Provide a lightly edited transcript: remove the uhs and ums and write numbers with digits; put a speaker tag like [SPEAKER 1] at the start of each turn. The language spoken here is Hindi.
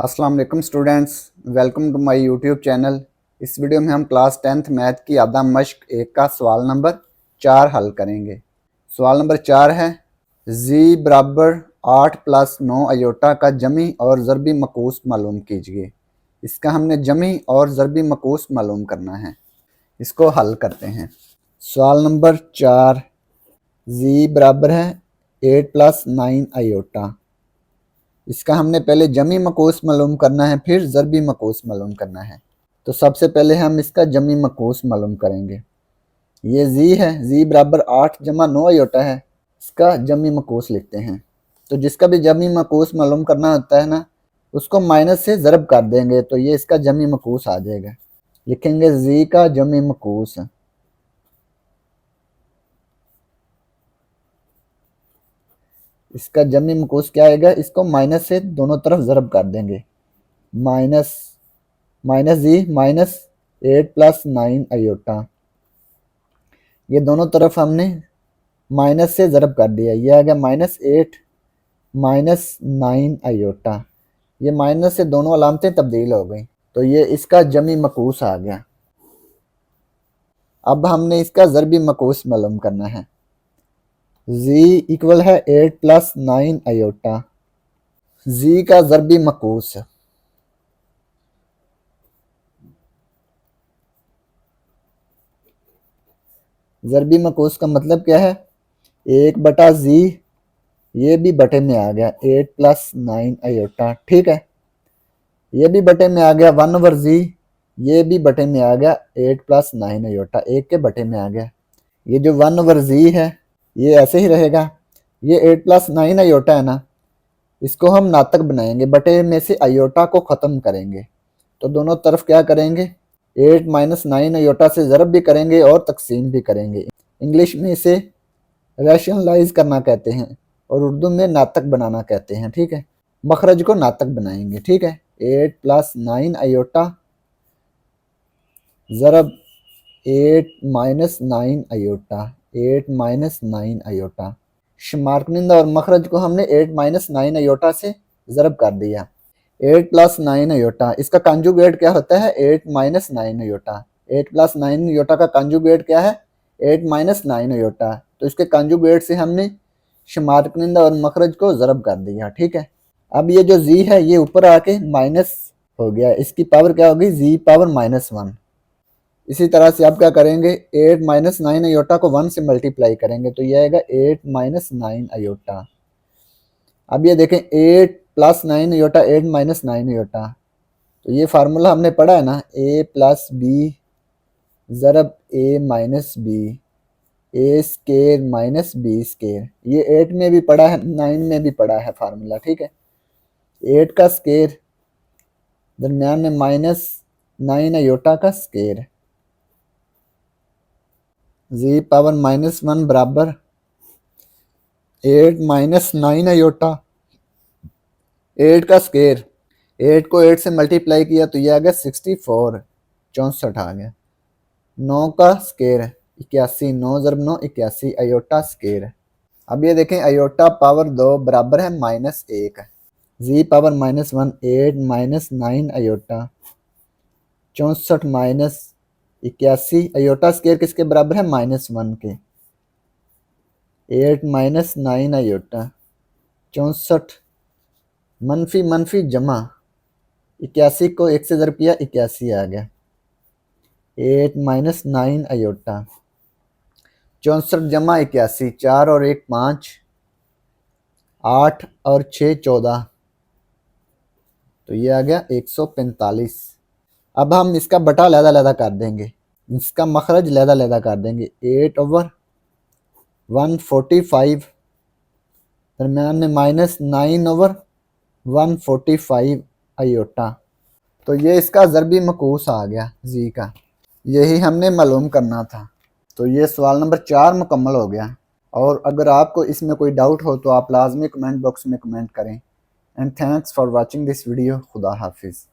[SPEAKER 1] अस्सलाम वालेकुम students, welcome to my YouTube channel. इस वीडियो में हम क्लास 10th मैथ की आधा मश्क 1 का सवाल नंबर 4 हल करेंगे। सवाल नंबर 4 है जी बराबर 8 प्लस 9 अयोटा का जमी और ज़रबी मकूस मालूम कीजिए। इसका हमने जमी और ज़रबी मकूस मालूम करना है। इसको हल करते हैं। सवाल नंबर 4 जी बराबर है 8 प्लस 9 अयोटा। इसका हमने पहले जमी मकूस मालूम करना है, फिर ज़रबी मकूस मालूम करना है। तो सबसे पहले हम इसका जमी मकूस मालूम करेंगे। ये जी है, जी बराबर 8 जमा 9 अयोटा है। इसका जमी मकूस लिखते हैं। तो जिसका भी जमी मकूस मालूम करना होता है ना, उसको माइनस से ज़रब कर देंगे तो ये इसका जमी मकूस आ जाएगा। लिखेंगे जी का जमी मकूस। इसका जमी मकूस क्या आएगा, इसको माइनस से दोनों तरफ ज़रब कर देंगे। माइनस माइनस जी माइनस 8 प्लस 9 अयोटा। ये दोनों तरफ हमने माइनस से ज़रब कर दिया। ये आ गया -8 -9 अयोटा। ये माइनस से दोनों अलामतें तब्दील हो गई, तो ये इसका जमी मकूस आ गया। अब हमने इसका ज़रबी मकूस मालूम करना है। जी इक्वल है 8 प्लस 9 अयोटा। जी का ज़रबी मकूस ज़रबी मकूस का मतलब क्या है, 1 बटा जी, ये भी बटे में आ गया 8 प्लस 9 अयोटा। ठीक है, ये भी बटे में आ गया 1 ओवर जी, ये भी बटे में आ गया 8 प्लस 9 अयोटा, एक के बटे में आ गया। ये जो 1 ओवर जी है ये ऐसे ही रहेगा। ये 8 प्लस 9 अयोटा है ना, इसको हम नातक बनाएंगे, बटे में से अयोटा को ख़त्म करेंगे। तो दोनों तरफ क्या करेंगे, 8 माइनस 9 अयोटा से ज़रब भी करेंगे और तकसीम भी करेंगे। इंग्लिश में इसे रैशनलाइज करना कहते हैं और उर्दू में नातक बनाना कहते हैं। ठीक है, मखरज को नातक बनाएंगे। ठीक है, 8 प्लस 9 अयोटा ज़रब 8 माइनस 9 अयोटा, 8 माइनस 9 अयोटा। शुमार कुनिंदा और मखरज को हमने 8 माइनस 9 अयोटा से ज़रब कर दिया। 8 प्लस 9 अयोटा, इसका कंजुगेट क्या होता है, 8 माइनस 9 अयोटा। 8 प्लस 9 अयोटा का कंजुगेट क्या है, 8 माइनस 9 अयोटा। तो इसके कंजुगेट से हमने शुमार कुनिंदा और मखरज को ज़रब कर दिया। ठीक है, अब ये जो जी है ये ऊपर आके माइनस हो गया, इसकी पावर क्या होगी, जी पावर -1। इसी तरह से आप क्या करेंगे, 8 माइनस 9 अयोटा को 1 से मल्टीप्लाई करेंगे तो ये आएगा 8 माइनस 9 अयोटा। अब ये देखें 8 प्लस 9 अयोटा 8 माइनस 9 अयोटा। तो ये फार्मूला हमने पढ़ा है ना, a प्लस बी ज़रब a minus B, A square minus B square. ये 8 में भी पढ़ा है, 9 में भी पढ़ा है फार्मूला। ठीक है, 8 का स्केयर दरमियान में -9 अयोटा का स्केयर, जी पावर -1 बराबर 8 माइनस 9 अयोटा। 8 का स्केयर, 8 को 8 से मल्टीप्लाई किया तो ये आ गया 64, 64 आ गया। 9 का स्केयर 81, 9 ज़रब 9 81 अयोटा स्केयर। अब ये देखें अयोटा पावर 2 बराबर है -1। जी power -1, 8 minus 9 iota 64 minus 81 iota square किसके बराबर है, -1 के। 8 माइनस 9 अयोटा 64 मनफी मनफी जमा 81 को 1 से ज़रब किया 81 आ गया। 8 माइनस 9 अयोटा 64 जमा 81, 4 और 1 5, 8 और 6 14, तो ये आ गया 145। अब हम इसका बटा लहदा कर देंगे, इसका मखरज लहदा कर देंगे। 8 ओवर 145 दरमियान में -9 ओवर 145 अयोटा। तो ये इसका ज़रबी मकूस आ गया जी का, यही हमने मालूम करना था। तो ये सवाल नंबर 4 मुकम्मल हो गया। और अगर आपको इसमें कोई डाउट हो तो आप लाजमी कमेंट बॉक्स में कमेंट करें। And thanks for watching this video. खुदा हाफिज़।